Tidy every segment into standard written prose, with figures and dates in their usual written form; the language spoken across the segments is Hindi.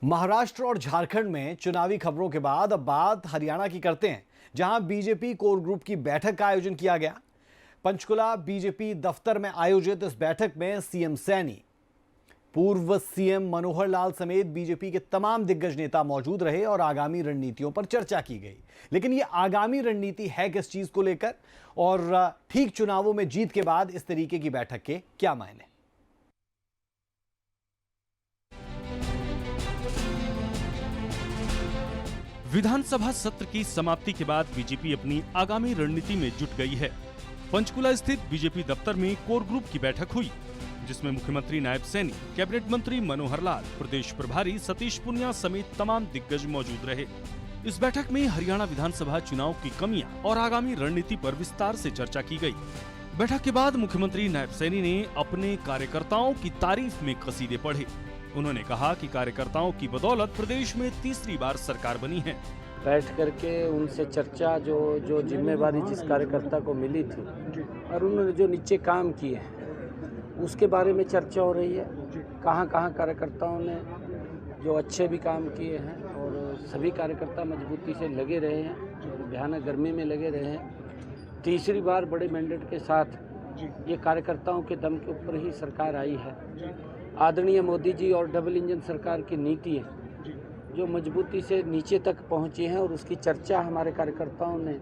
महाराष्ट्र और झारखंड में चुनावी खबरों के बाद अब बात हरियाणा की करते हैं, जहां बीजेपी कोर ग्रुप की बैठक का आयोजन किया गया। पंचकुला बीजेपी दफ्तर में आयोजित इस बैठक में सीएम सैनी, पूर्व सीएम मनोहर लाल समेत बीजेपी के तमाम दिग्गज नेता मौजूद रहे और आगामी रणनीतियों पर चर्चा की गई। लेकिन ये आगामी रणनीति है किस चीज को लेकर, और ठीक चुनावों में जीत के बाद इस तरीके की बैठक के क्या मायने? विधानसभा सत्र की समाप्ति के बाद बीजेपी अपनी आगामी रणनीति में जुट गई है। पंचकुला स्थित बीजेपी दफ्तर में कोर ग्रुप की बैठक हुई, जिसमें मुख्यमंत्री नायब सैनी, कैबिनेट मंत्री मनोहर लाल, प्रदेश प्रभारी सतीश पुनिया समेत तमाम दिग्गज मौजूद रहे। इस बैठक में हरियाणा विधानसभा चुनाव की कमियां और आगामी रणनीति पर विस्तार से चर्चा की गई। बैठक के बाद मुख्यमंत्री नायब सैनी ने अपने कार्यकर्ताओं की तारीफ में कसीदे पढ़े। उन्होंने कहा कि कार्यकर्ताओं की बदौलत प्रदेश में तीसरी बार सरकार बनी है। बैठ करके उनसे चर्चा जो जिम्मेवारी जिस कार्यकर्ता को मिली थी और उन्होंने जो नीचे काम किए हैं उसके बारे में चर्चा हो रही है। कहाँ कहाँ कार्यकर्ताओं ने जो अच्छे भी काम किए हैं और सभी कार्यकर्ता मजबूती से लगे रहे हैं, भयानक गर्मी में लगे रहे हैं। तीसरी बार बड़े मैंडेट के साथ ये कार्यकर्ताओं के दम के ऊपर ही सरकार आई है। आदरणीय मोदी जी और डबल इंजन सरकार की नीति है जो मजबूती से नीचे तक पहुंची है और उसकी चर्चा हमारे कार्यकर्ताओं ने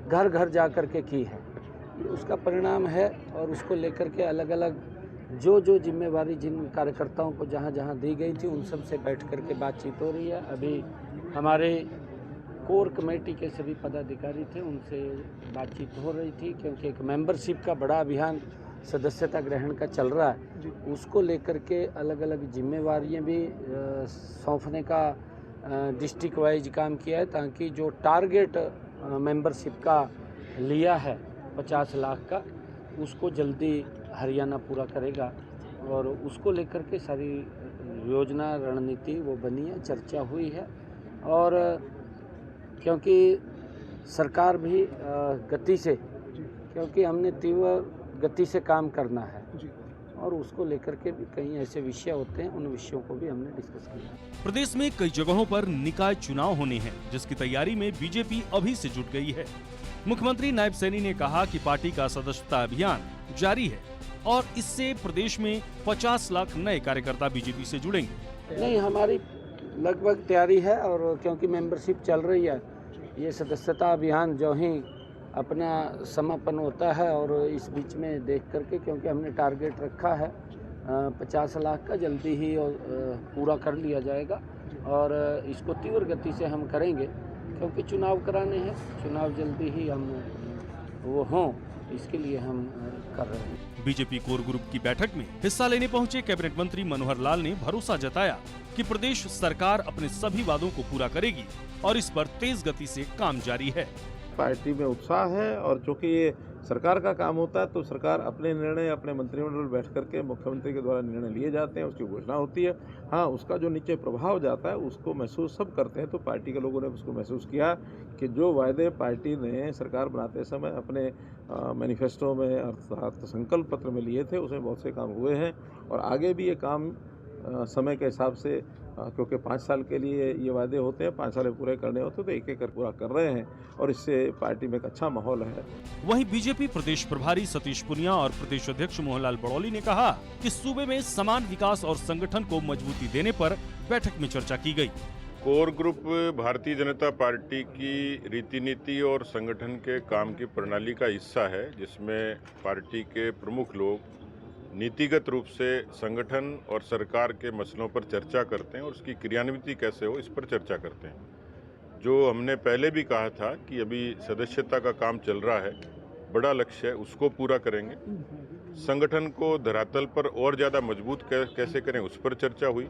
घर घर जा कर के की है। उसका परिणाम है और उसको लेकर के अलग अलग जो जिम्मेवारी जिन कार्यकर्ताओं को जहां जहां दी गई थी उन सब से बैठ कर के बातचीत हो रही है। अभी हमारे कोर कमेटी के सभी पदाधिकारी थे, उनसे बातचीत हो रही थी, क्योंकि एक मेंबरशिप का बड़ा अभियान सदस्यता ग्रहण का चल रहा है। उसको लेकर के अलग अलग जिम्मेवारियां भी सौंपने का डिस्ट्रिक्ट वाइज काम किया है, ताकि जो टारगेट मेंबरशिप का लिया है 50 लाख का, उसको जल्दी हरियाणा पूरा करेगा और उसको लेकर के सारी योजना रणनीति वो बनी है, चर्चा हुई है। और क्योंकि सरकार भी गति से, क्योंकि हमने तीव्र गति से काम करना है और उसको लेकर के भी कई ऐसे विषय होते हैं, उन विषयों को भी हमने डिस्कस किया। प्रदेश में कई जगहों पर निकाय चुनाव होने हैं, जिसकी तैयारी में बीजेपी अभी से जुट गई है। मुख्यमंत्री नायब सैनी ने कहा कि पार्टी का सदस्यता अभियान जारी है और इससे प्रदेश में 50 लाख नए कार्यकर्ता बीजेपी से जुड़ेंगे। नहीं, हमारी लगभग तैयारी है और क्योंकि मेंबरशिप चल रही है, ये सदस्यता अभियान जो ही अपना समापन होता है और इस बीच में देख करके, क्योंकि हमने टारगेट रखा है 50 लाख का, जल्दी ही पूरा कर लिया जाएगा और इसको तीव्र गति से हम करेंगे, क्योंकि चुनाव कराने हैं, चुनाव जल्दी ही हम वो हों, इसके लिए हम कर रहे हैं। बीजेपी कोर ग्रुप की बैठक में हिस्सा लेने पहुंचे कैबिनेट मंत्री मनोहर लाल ने भरोसा जताया कि प्रदेश सरकार अपने सभी वादों को पूरा करेगी और इस पर तेज गति से काम जारी है। पार्टी में उत्साह है और चूंकि ये सरकार का काम होता है तो सरकार अपने निर्णय अपने मंत्रिमंडल बैठ करके मुख्यमंत्री के द्वारा निर्णय लिए जाते हैं, उसकी घोषणा होती है। हाँ, उसका जो नीचे प्रभाव जाता है उसको महसूस सब करते हैं। तो पार्टी के लोगों ने उसको महसूस किया कि जो वायदे पार्टी ने सरकार बनाते समय अपने मैनिफेस्टो में अर्थात संकल्प पत्र में लिए थे, उसमें बहुत से काम हुए हैं और आगे भी ये काम समय के हिसाब से, क्योंकि 5 साल के लिए ये वादे होते हैं, 5 साल पूरे करने होते हैं, तो एक एक कर पूरा कर रहे हैं और इससे पार्टी में एक अच्छा माहौल है। वहीं बीजेपी प्रदेश प्रभारी सतीश पुनिया और प्रदेश अध्यक्ष मोहनलाल बड़ौली ने कहा कि सूबे में समान विकास और संगठन को मजबूती देने पर बैठक में चर्चा की गई। Core group Bharatiya Janata party की रीति नीति और संगठन के काम की प्रणाली का हिस्सा है, जिसमें पार्टी के प्रमुख लोग नीतिगत रूप से संगठन और सरकार के मसलों पर चर्चा करते हैं और उसकी क्रियान्विति कैसे हो, इस पर चर्चा करते हैं। जो हमने पहले भी कहा था कि अभी सदस्यता का काम चल रहा है, बड़ा लक्ष्य है, उसको पूरा करेंगे। संगठन को धरातल पर और ज़्यादा मजबूत कैसे करें, उस पर चर्चा हुई।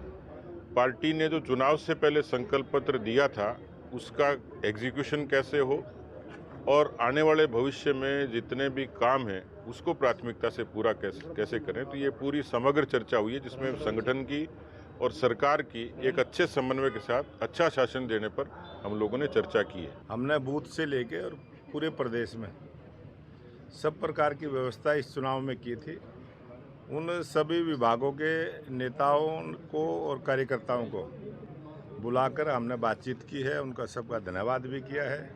पार्टी ने जो चुनाव से पहले संकल्प पत्र दिया था उसका एग्जीक्यूशन कैसे हो और आने वाले भविष्य में जितने भी काम हैं उसको प्राथमिकता से पूरा कैसे करें। तो ये पूरी समग्र चर्चा हुई है, जिसमें संगठन की और सरकार की एक अच्छे समन्वय के साथ अच्छा शासन देने पर हम लोगों ने चर्चा की है। हमने बूथ से लेके और पूरे प्रदेश में सब प्रकार की व्यवस्था इस चुनाव में की थी। उन सभी विभागों के नेताओं को और कार्यकर्ताओं को बुलाकर हमने बातचीत की है, उनका सबका धन्यवाद भी किया है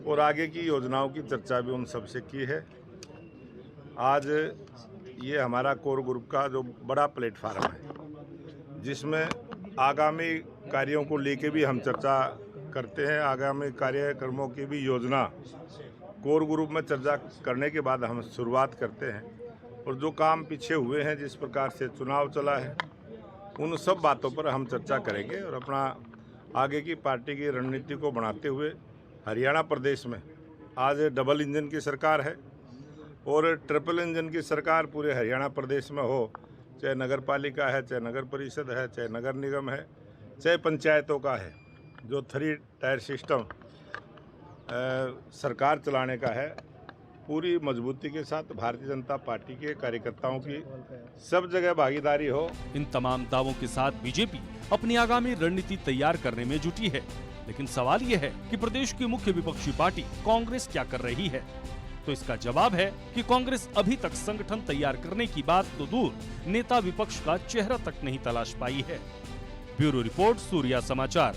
और आगे की योजनाओं की चर्चा भी उन सबसे की है। आज ये हमारा कोर ग्रुप का जो बड़ा प्लेटफार्म है, जिसमें आगामी कार्यों को लेके भी हम चर्चा करते हैं। आगामी कार्यक्रमों की भी योजना कोर ग्रुप में चर्चा करने के बाद हम शुरुआत करते हैं और जो काम पीछे हुए हैं, जिस प्रकार से चुनाव चला है, उन सब बातों पर हम चर्चा करेंगे और अपना आगे की पार्टी की रणनीति को बनाते हुए हरियाणा प्रदेश में आज डबल इंजन की सरकार है और ट्रिपल इंजन की सरकार पूरे हरियाणा प्रदेश में हो, चाहे नगर पालिका है, चाहे नगर परिषद है, चाहे नगर निगम है, चाहे पंचायतों का है। जो 3 टायर सिस्टम सरकार चलाने का है, पूरी मजबूती के साथ भारतीय जनता पार्टी के कार्यकर्ताओं की सब जगह भागीदारी हो। इन तमाम दावों के साथ बीजेपी अपनी आगामी रणनीति तैयार करने में जुटी है, लेकिन सवाल यह है कि प्रदेश की मुख्य विपक्षी पार्टी कांग्रेस क्या कर रही है। तो इसका जवाब है कि कांग्रेस अभी तक संगठन तैयार करने की बात तो दूर, नेता विपक्ष का चेहरा तक नहीं तलाश पाई है। ब्यूरो रिपोर्ट, सूर्या समाचार।